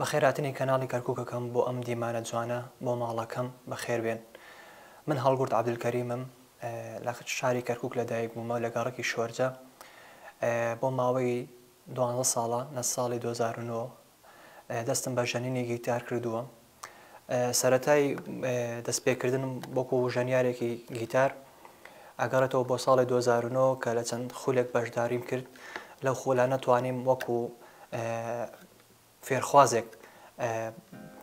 بەخێراتنی کەناڵی کەرکووکەکەم بۆ ئەم دیمانە جوانە بۆ ماڵەکەم بەخێر بێن. من هەڵگورد عەبدولکەریمم لە شاری کەرکووک لەدایک بوومە لە گەڕەکی شۆرجە بۆ ماوەی 12 ساڵە لە ساڵی 2009 دەستم بە ژەنینی گیتار کردووە. سەرەتای دەستپێکردنم وەکو ژەنیارێکی گیتار ئەگەڕێتەوە بۆ ساڵی 2009 کە لە چەند خولێک بەشداریم کرد. لەو خولانە توانیم وەکو فێرخوازێک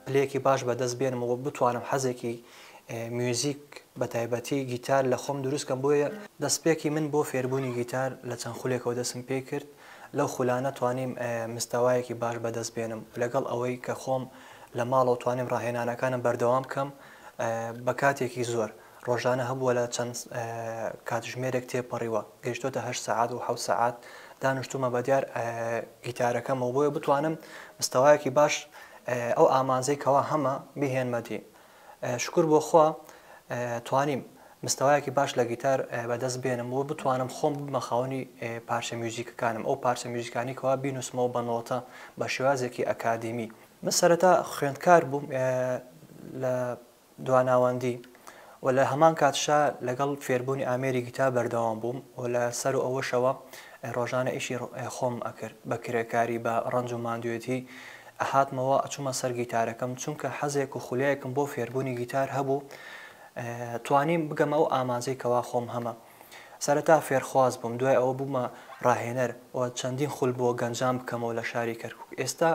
پلەیەکی باش بەدەست بێنمەوە بتوانم حەزێکی میوزیک بە تایبەتی گیتار لە خۆم دروستکەم. بۆیە دەستپێکی من بۆ فێربوونی گیتار لە چەند خولێکەوە دەستم پێ کرد. لەو خولانە توانیم مستەوایەکی باش بەدەست بێنم لەگەڵ ئەوەی کە خۆم لە ماڵەوە توانیم ڕاهێنانەکانم بەردەوام بکەم بە کاتێکی زۆر. ڕۆژانە هەبووە لە چەند کاتژمێرێک تێپەڕیوە گەیشتۆتە 8 ساعات و 7 ساعات دانیشتومە بە دیار گیتارەکەمەوە. بۆیە بتوانم مستەوایەکی باش ئەو ئامانزەی کەوا هەمە بهێنمەتی. شکر بۆ خوا توانیم مستەوایەکی باش لە گیتار بەدەست بێنم و بتوانم خۆم بمە خاوەنی پارچە میوزیکەکانم، ئەو پارچە میوزیکانی کەوا بینوسمەوە بە نۆتە بە شێوازێکی ئەکادیمی. من سەرەتا خوێندکار بووم لە دواناوەندی و لە هەمان کاتشا لەگەڵ فێربوونی ئامێری گیتار بەردەوام بووم و لە سەر و ئەوەشەوە ڕۆژانە ئیشی خۆم ئەکرد بە کرێکاری بە ڕەنج و ماندوێتی ئەهاتمەوە ئەچوومە سەر گیتارەکەم چونکە حەزێک و خولەیەکم بۆ فێربوونی گیتار هەبوو توانیم بگەمە ئەو ئامانزەی کەوا خۆم هەمە. سەرەتا فێرخواز بووم، دوای ئەوە بوومە ڕاهێنەر و چەندین خول بۆ گەنجام بکەمەوە لە شاری کەرکووک. ئێستا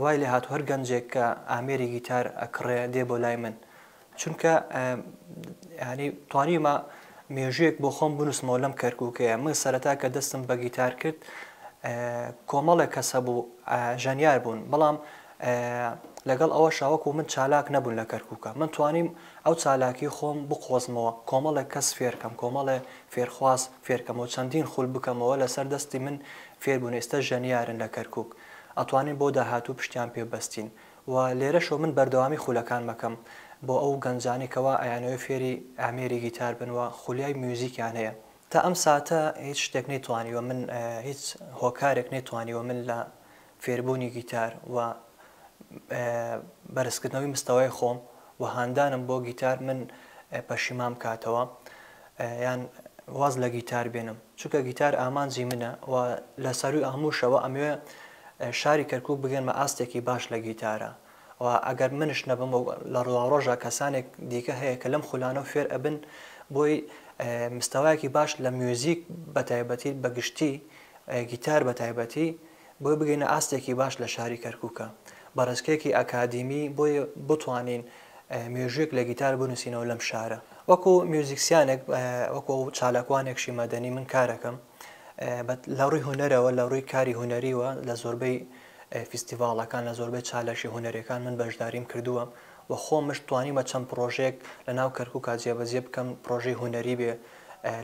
وای لێ هاتووە هەر گەنجێک کە ئامێری گیتار ئەکڕێ دێ بۆ لای من، چونکە ینی توانیمە مێژویەک بۆ خۆم بنووسمەوە لەم کەرکووکەیە. من سەرەتا کە دەستم بە گیتار کرد کۆمەڵێک کەسە بوو ژەنیار بوون، بەڵام لەگەڵ ئەوە شاوەکو من چالاک نەبوون لە کەرکووکە. من توانیم ئەو چالاکی خۆم بقۆزمەوە، کۆمەڵێک کەس فێرکەم، کۆمەڵێ فێرخواز فێرکەمەوە، چەندین خول بکەمەوە لەسەر دەستی من فێربوون. ئێستا ژەنیارن لە کەرکووک، ئەتوانین بۆ داهاتوو پشتیان پێبەستین و لێرەشەوە من بەردەوامی خولەکان مەکەم بۆ ئەو گەنجانی کەوا ئەیانەوەی فێری ئامێری گیتار بنوە خولای میوزیکیان هەیە. تا ئەم ساتە هیچ شتێک نەیتوانیوە من هیچ هۆکارێک نەیتوانیوە من لە فێربوونی گیتار و بەرزکردنەوەی مستەوای خۆم و هاندانم بۆ گیتار من پەشیمام کاتەوە یان واز لە گیتار بێنم، چونکە گیتار ئامانجی منە و لە سەروی ئاموشەوە ئەمەوێ شاری کەرکووک بگەنمە ئاستێکی باش لە گیتارە و ئەگەر منش نەبم لە ڕۆژە کەسانێک دیکە هەیە کە لەم خولانە و فێر ئەبن بۆی مستەوایەکی باش لە میوزیک بە تایبەتی بەگشتی گیتار بە تایبەتی بۆی بگەینە ئاستێکی باش لە شاری کەرکووکە بەڕێزکێکی ئەکادیمی بۆی بتوانین مێژویەک لە گیتار بنووسینەوە لەم شارە. وەکو میوزیکسیانێک وەکو چالاکوانێکشی مەدەنی من کارەکەم لە ڕووی هونەرەوە، لە ڕووی کاری هونەریوە لە زۆربەی فیستیڤاڵەکان لە زۆربەی چالەشی هونەریەکان من بەشداریم کردووە و خۆمش توانیمە چەند پرۆژێک لە ناو کەرکووک جێبەجێ بکەم، پرۆژەی هونەری بێ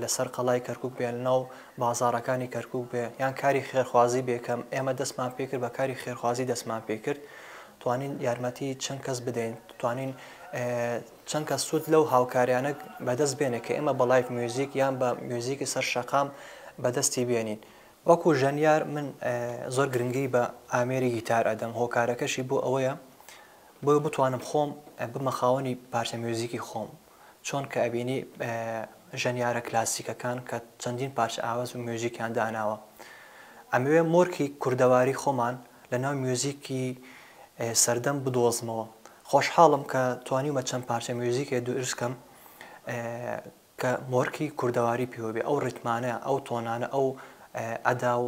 لەسەر قەڵای کەرکووک بێ، لە ناو بازاڕەکانی کەرکووک بێ، یان کاری خێرخوازی بێکەم. ئێمە دەستمان پێکرد بە کاری خێرخوازی دەستمان پێکرد، توانین یارمەتی چەند کەس بدەین، توانین چەند کەس سوود لەو هاوکاریانە بەدەست بێنێ کە ئێمە بە لایف میوزیک یان بە میوزیکی سەر شەقام بەدەستی بێنین. وەکو ژەنیار من زۆر گرنگی بە ئامێری گیتار ئەدەم، هۆکارەکەشی بۆ ئەوەیە بۆ بتوانم خۆم بمە خاوەنی پارچە میوزیکی خۆم، چۆن کە ئەبینی ژەنیارە کلاسیکەکان کە چەندین پارچە ئاواز و میوزیکیان داناوە. ئەمەوێ مۆرکی کوردەواری خۆمان لە ناو میوزیکی سەردەم بدۆزمەوە. خۆشحاڵم کە توانیمە چەند پارچە میوزیکێ دروستکەم کە مۆرکی کوردەواری پێوە بێ، ئەو ڕیتمانە، ئەو تۆنانە، ئەو ئەدا و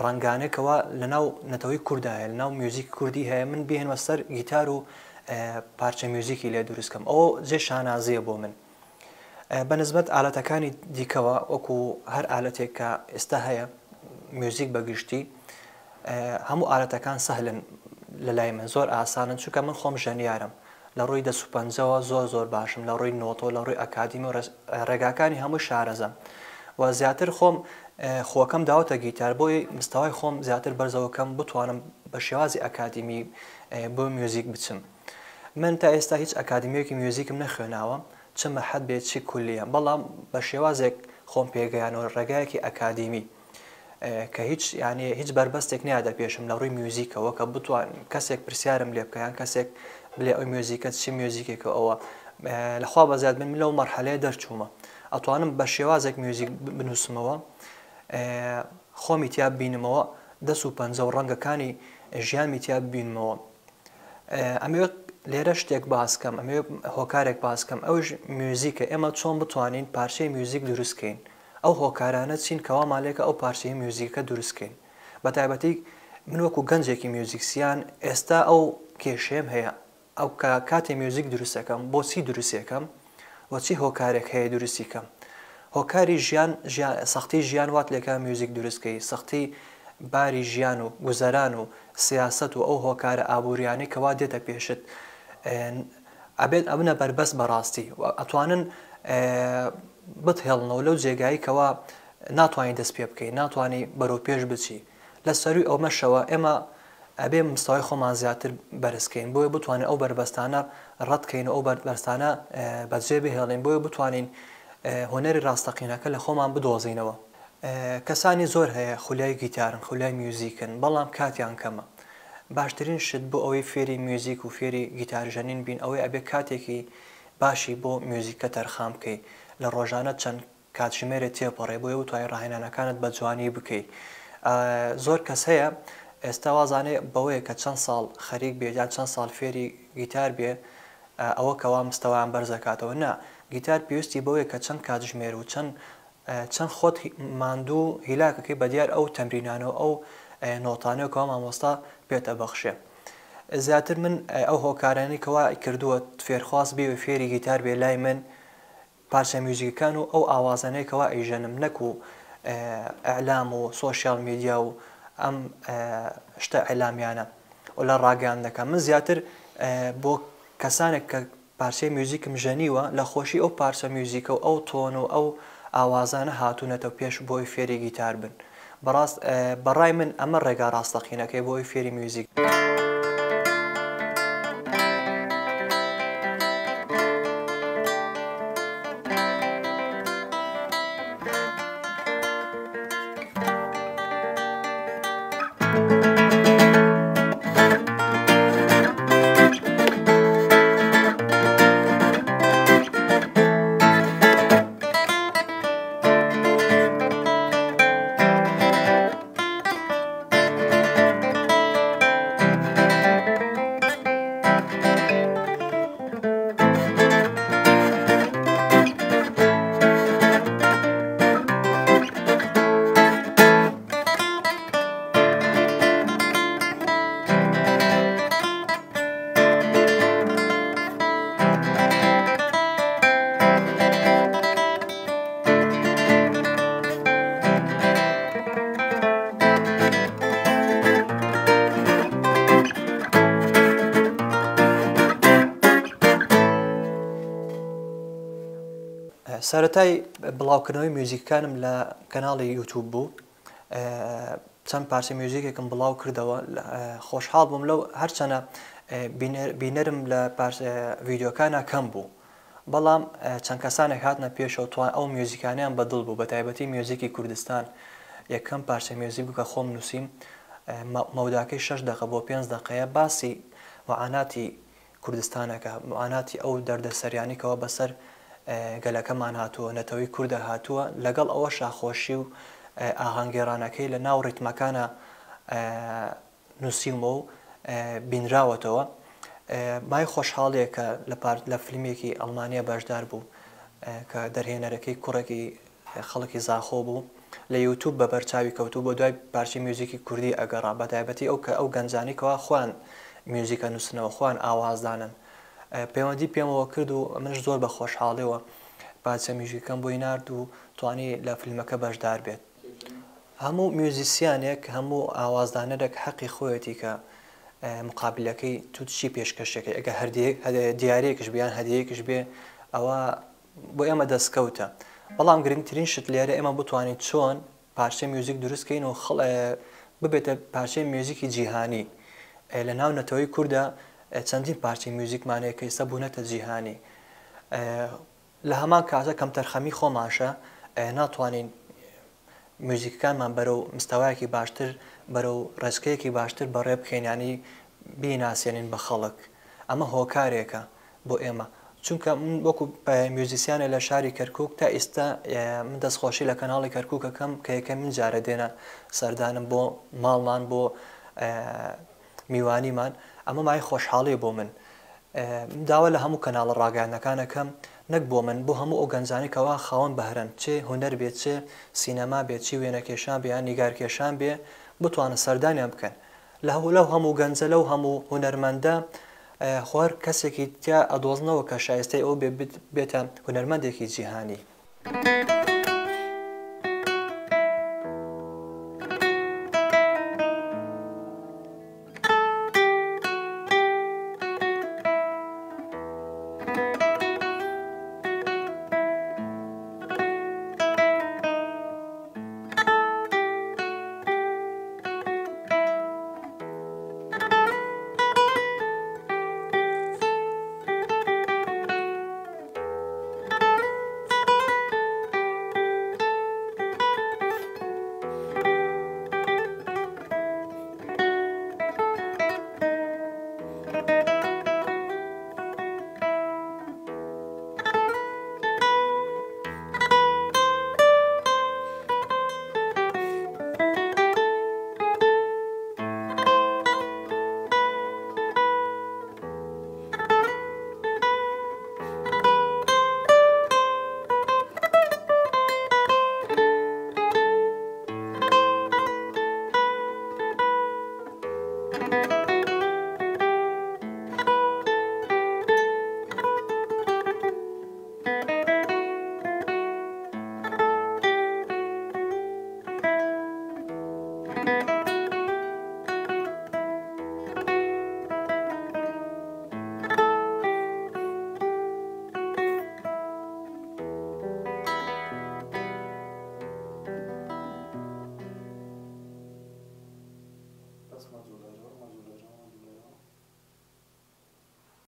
ڕنگانێکەوە لە ناو نەتەوەی کووردا هەیە، لە ناو میوزیک کوردی هەیە، من بهێنمە سەر گیتار و پارچە میوزیکی لێ دروستکەم. ئەو جێ شانازیە بۆ من. بەنسبەت ئالەتەکانی دیکەوە وەکو هەر ئالەتێک کە ئێستا هەیە میوزیک بەگشتی هەموو ئالەتەکان سەهلن لە لای من، زۆر ئاسانن، چونکە من خۆم ژەنیارم، لە ڕووی دەسوپەنجەوە زۆر باشم، لە ڕووی نۆتۆ، لە ڕووی ئەکادیمی و ڕێگاکانی هەموو شارەزەم و زیاتر خۆم خۆکەم داوەتە گیتار بۆی مستەوای خۆم زیاتر بەرزەوەکەم بتوانم بە شێوازی ئەکادیمی بۆ میوزیک بچم. من تا ئێستا هیچ ئەکادیمیەکی میوزیکم نەخوێناوە، چ مەحەد بێت چی کولیە، بەڵام بە شێوازێک خۆم پێگەیانەوە ڕێگایەکی ئەکادیمی کە هیچ بربەستێک نیادا پێشم لە ڕووی میوزیکەوە کە بتوان کەسێک پرسیارم لێ بکەیان کەسێک بڵێ ئەو میوزیکە چی میوزیکێکە ئەوە لەخوا بەزیاد من لەو مەرحەلەیە دەرچوومە ئەتوانم بە شێوازێک میوزیک بنووسمەوە خۆمی تیا ببینمەوە دەست و پەنجە و ڕەنگەکانی ژیانمی تیا ببینمەوە ئەمەوێ لێرە شتێک باسکەم ئەمێ هۆکارێک باسکەم ئەوش میوزیکە ئێمە چۆن بتوانین پارچەی میوزیک دروستکەین ئەو هۆکارانە چین کەوا مالێکە ئەو پارچەی میوزیکە دروستکەین بە تایبەتی من وەکو گەنجێکی میوزیکسیان ئێستا ئەو کێشەیەم هەیە ئەو کاتی میوزیک دروستەکەم بۆچی دروستەکەم وەچی هۆکارێک هەیە دروستیکەم هۆکاری ژیان سەختی ژیان وات لێکە میوزیک دروستکەی سەختی باری ژیان و گوزەران و سیاست و ئەو هۆکارە ئابوووریانی کەوا دێتە پێشت ئەبێت ئەبنە بربەست بەڕاستی ئەتوانن بتهێڵنەوە لەو جێگایی کەوا ناتوانانی دەست پێ بکەین ناتوانانی بەرەو پێش بچی لە سەروی ئەو مەشەوە ئێمە ئەبێ مستەوای خۆمان زیاتر بەرزکەین بۆیە بتوانین ئەو بربەستانە ڕەتکەین و ئەو بربەستانە بەجێ بهێڵین بۆیە بتوانین هۆنەری ڕاستەقینەکە لە خۆمان بدۆزینەوە کەسانی زۆر هەیە خولیای گیتارن خولیای میوزیکن بەڵام کاتیان کەمە باشترین شت بۆ ئەوەی فێری میوزیک و فێری گیتارژەنین بین ئەوەی ئەبێ کاتێکی باشی بۆ میوزیکە تەرخام بکەی لە ڕۆژانە چەند کاتژمێرێت تێپەڕێ بۆیە وتوانین ڕاهێنانەکانت بە جوانی بکەیت زۆر کەس هەیە ئێستا وازانێ بەوەیە کە چەند ساڵ خەریک بێت یا چەند ساڵ فێری گیتار بێ ئەوە کەوا مستەوایان بەرزەکاتەوە نا گیتار پێویستی بەوەیە کە چەند کاتژمێر و چەند خۆت ماندوو هیلاکەکەی بەدیار ئەو تەمرینانەوە ئەو نۆتانەوەکەوە مامۆستا پێتە بەخشێ زیاتر من ئەو هۆکارانی کەوا کردووە فێرخواست بێ و فێری گیتار بێ لای من پارچە میوزیکەکان و ئەو ئاوازانەیەکەوە ئەیژەنم نەکو ئەعلام و سۆشیال میدیا و ئەم شتە ئەعلامیانە و لە ڕاگەیان دەکەم من زیاتر بۆ کەسانێک کە پارچەی میوزیکم ژەنیوە لە خۆشی ئەو پارچە میوزیکە و ئەو تۆن و ئەو ئاوازانە هاتوونەتەوە پێش بۆی فێری گیتار بن بەڕاست بەڕای من ئەمە ڕێگا ڕاستەقینەکەی بۆی فێری میوزیک سەرەتای بڵاوکردنەوەی میوزیکەکانم لە کەناڵی یوتیوب بوو چەند پارچە میوزیکێکم بڵاو کردەوە خۆشحاڵ بووم لەو هەرچەنە بینەرم لە ڤیددیۆکانە کەم بوو بەڵام چەند کەسانێک هاتنە پێشەوە توان ئەو میوزیکانیان بەدڵ بوو بە تایبەتی میوزیکی کوردستان یەکەم پارچە میوزیک بکە خۆم نووسیم مەوداکەی 6 دقە بۆ 5 دقەیە باسی معاناتی کوردستانەکە معاناتی ئەو دەردەسەریانیکەوە بەسەر گەلەکەمان هاتووە نەتەوەی کووردە هاتووە لەگەڵ ئەوە شاخۆشی و ئاهەنگێڕانەکەی لە ناو ڕیتمەکانە نووسیمەوە و بینراوەتەوە مای خۆشحاڵەیە کە لە فیلمێکی ئەڵمانیا بەشدار بوو کە دەرهێنەرەکەی کوڕێکی خەڵکی زاخۆ بوو لە یوتیوب بە بەرچاوی کەوتوو بۆ دوای پارچی میوزیکی کوردی ئەگەڕا بە تایبەتی ئەو گەنجانیکەوە خوان میوزیکە نووسنەوە خوان ئاوازدانن پەیوەندی پێمەوە کرد و منش زۆر بە خۆشحاڵیەوە پارچە میوزیکەم بۆی نارد و توانی لە فیلمەکە بەشدار بێت هەموو میوزیسیانێک هەموو ئاوازدانەرێک حەقی خۆیەتی کە مقابلەکەی تو چی پێشکەشەکەی ئەگە دیارەیەکش بیان هەدیەیەکش بێ ئەوە بۆ ئێمە دەستکەوتە بەڵام گرنگترین شت لێرە ئێمە بتوانین چۆن پارچەی میوزیک دروستکەین و ببێتە پارچەی میوزیکی جیهانی لە ناو نەتەوەی کووردە چەندین پارچەی میوزیکمانەیە کە ئێستا بوونەتە جیهانی لە هەمان کاتە کەم تەرخەمی خۆماشە ناتوانین موزیکەکانمان بەرەو مستەوایەکی باشتر بەرەو ڕێزکەیەکی باشتر بەڕێ بکەین ینی بیناسیێنین بە خەڵک ئەمە هۆکارێکە بۆ ئێمە چونکە وەکو میوزیسیانە لە شاری کەرکک تا ئێستا من دەستخۆشی لە کەناڵی کەرککەکەم کە یەکەم من جارە دێنە سەردانم بۆ ماڵمان بۆ میوانیمان ئەمە مای خۆشحاڵی بۆ من داوا لە هەموو کەناڵە ڕاگەیاندەکانەکەم نەک بۆ من بۆ هەموو ئەو گەنجانێکەوە خاوەن بەهرن چێ هوەر بێت چێ سینەما بێت چی وێنەکێشان بێ یان نیگارکێشان بێ بتوانە سەردانیان بکەن لەو هەموو گەنجە لەو هەموو هوەرمەندە خوار کەسێکی تیا ئەدۆزنەوە کە شایستەی ئەو بێتە هوەرمەندێکی جیهانی.